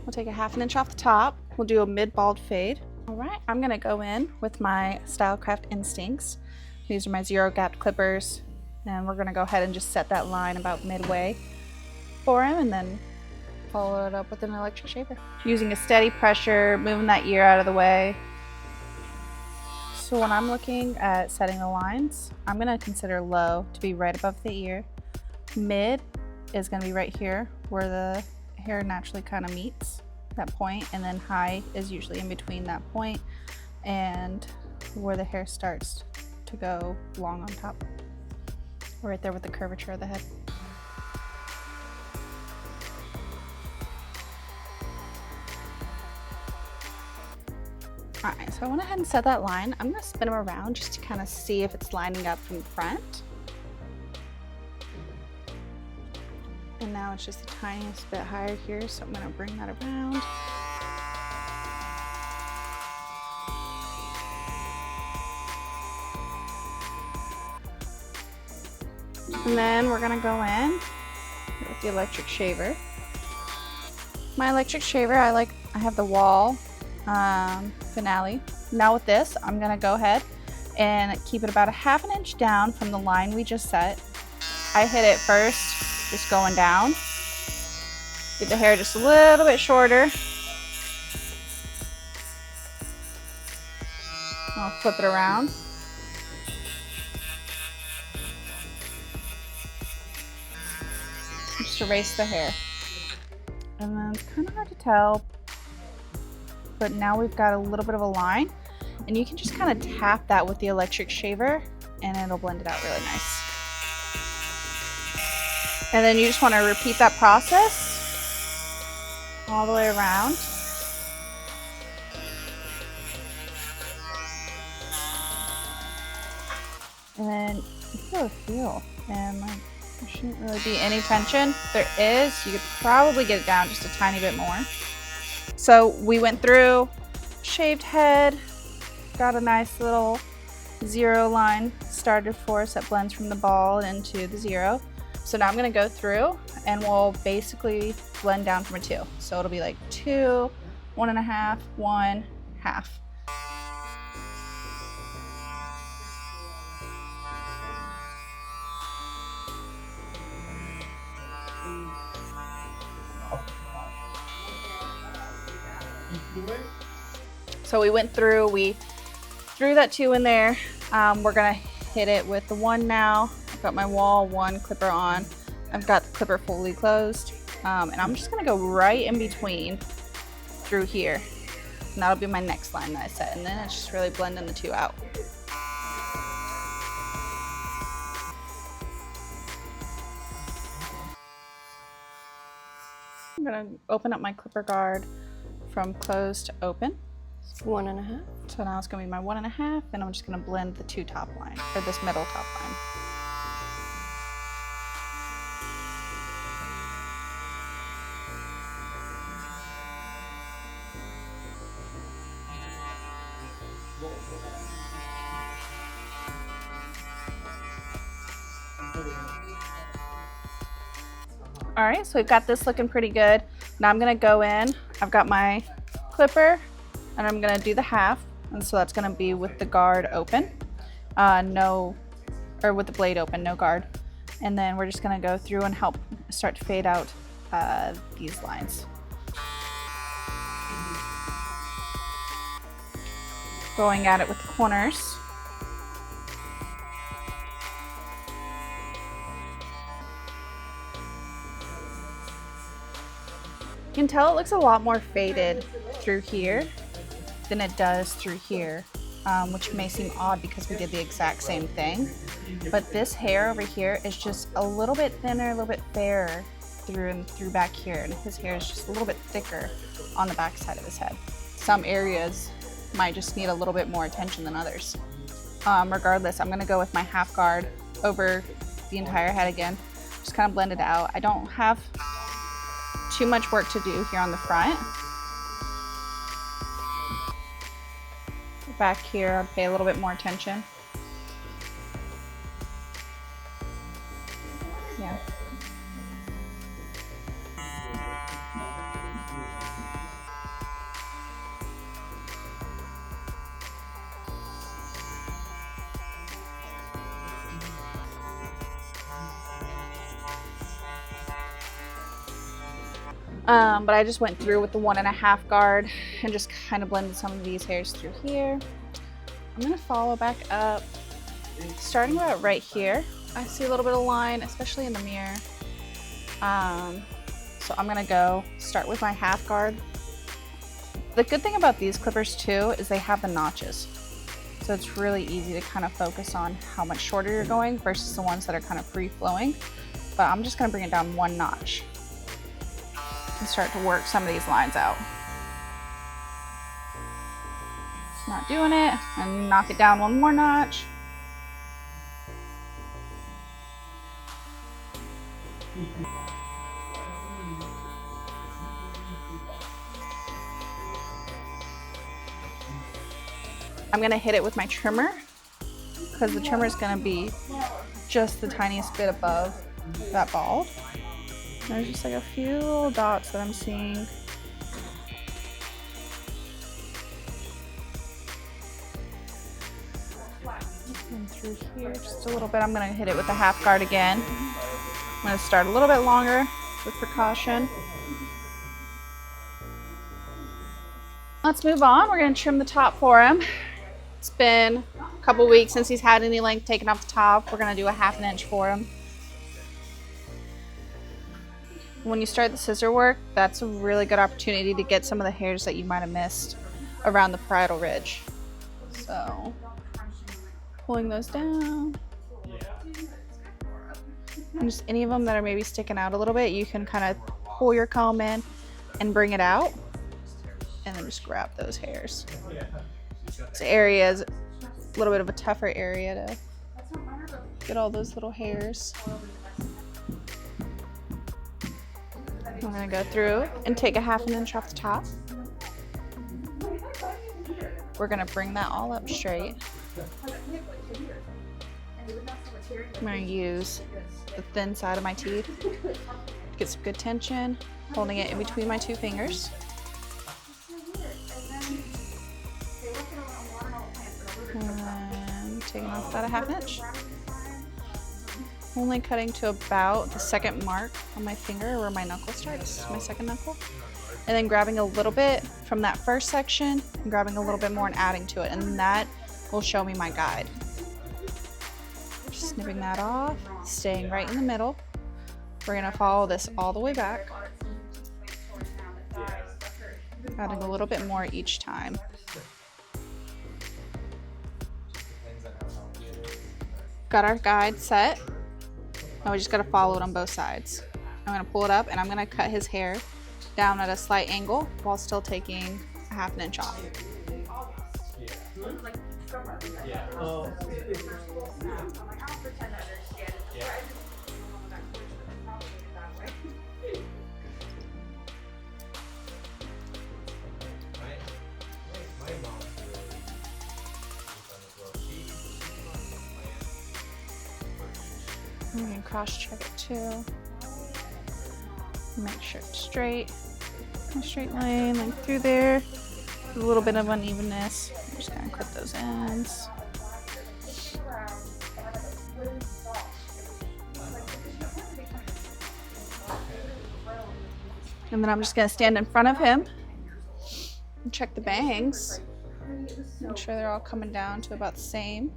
We'll take a 1/2 inch off the top. We'll do a mid-bald fade. All right, I'm gonna go in with my Stylecraft Instincts. These are my zero gap clippers, and we're gonna go ahead and just set that line about midway for him, and then follow it up with an electric shaver. Using a steady pressure, moving that ear out of the way. So when I'm looking at setting the lines, I'm gonna consider low to be right above the ear. Mid is gonna be right here where the hair naturally kind of meets that point, and then high is usually in between that point and where the hair starts to go long on top. Right there with the curvature of the head. All right, so I went ahead and set that line. I'm gonna spin them around just to kind of see if it's lining up from the front. And now it's just the tiniest bit higher here, so I'm gonna bring that around. And then we're gonna go in with the electric shaver. My electric shaver, I have the wall finale. Now with this, I'm gonna go ahead and keep it about a 1/2 inch down from the line we just set. I hit it first, just going down. Get the hair just a little bit shorter. I'll flip it around. Just erase the hair. And then it's kind of hard to tell, but now we've got a little bit of a line, and you can just kind of tap that with the electric shaver and it'll blend it out really nice. And then you just want to repeat that process all the way around. And then you feel a feel, and like there shouldn't really be any tension. If there is, you could probably get it down just a tiny bit more. So we went through shaved head, got a nice little zero line started for us that blends from the bald into the zero. So now I'm gonna go through and we'll basically blend down from a 2. So it'll be like 2, 1.5, 1, half. So we went through, we threw that 2 in there. We're gonna hit it with the 1 now. I've got my wall 1 clipper on. I've got the clipper fully closed. And I'm just gonna go right in between through here. And that'll be my next line that I set. And then it's just really blending the 2 out. I'm gonna open up my clipper guard from closed to open. 1.5. So now it's gonna be my 1.5, and I'm just gonna blend the 2 top line, or this middle top line. All right, so we've got this looking pretty good. Now I'm gonna go in, I've got my clipper, and I'm gonna do the half, and so that's gonna be with the guard open, with the blade open, no guard. And then we're just gonna go through and help start to fade out these lines. Going at it with the corners. You can tell it looks a lot more faded through here than it does through here, which may seem odd because we did the exact same thing. But this hair over here is just a little bit thinner, a little bit fairer through and through back here, and his hair is just a little bit thicker on the back side of his head. Some areas might just need a little bit more attention than others. Regardless, I'm gonna go with my half guard over the entire head again, just kind of blend it out. I don't have too much work to do here on the front. Back here, I'd pay a little bit more attention. Yeah. But I just went through with the 1.5 guard and just kind of blended some of these hairs through here. I'm gonna follow back up, starting about right here. I see a little bit of line, especially in the mirror. So I'm gonna go start with my 1/2 guard. The good thing about these clippers too is they have the notches. So it's really easy to kind of focus on how much shorter you're going versus the ones that are kind of free flowing. But I'm just gonna bring it down 1 notch and start to work some of these lines out. Not doing it, and knock it down 1 more notch. I'm gonna hit it with my trimmer because the trimmer is gonna be just the tiniest bit above that bald. There's just like a few little dots that I'm seeing. And through here just a little bit. I'm gonna hit it with the 1/2 guard again. I'm gonna start a little bit longer with precaution. Let's move on. We're gonna trim the top for him. It's been a couple weeks since he's had any length taken off the top. We're gonna do a 1/2 inch for him. When you start the scissor work, that's a really good opportunity to get some of the hairs that you might have missed around the parietal ridge. So, pulling those down. And just any of them that are maybe sticking out a little bit, you can kind of pull your comb in and bring it out. And then just grab those hairs. This area is a little bit of a tougher area to get all those little hairs. I'm gonna go through and take a 1/2 inch off the top. We're gonna bring that all up straight. I'm gonna use the thin side of my teeth, get some good tension, holding it in between my 2 fingers. And taking off about a 1/2 inch. Only cutting to about the 2nd mark on my finger where my knuckle starts, my 2nd knuckle. And then grabbing a little bit from that first section and grabbing a little bit more and adding to it. And that will show me my guide. Just snipping that off, staying right in the middle. We're gonna follow this all the way back. Adding a little bit more each time. Got our guide set. Now we just gotta follow it on both sides. I'm gonna pull it up and I'm gonna cut his hair down at a slight angle while still taking a 1/2 inch off. I'm gonna cross check it too. Make sure it's straight. A straight line like through there. A little bit of unevenness. I'm just gonna clip those ends. And then I'm just gonna stand in front of him and check the bangs. Make sure they're all coming down to about the same.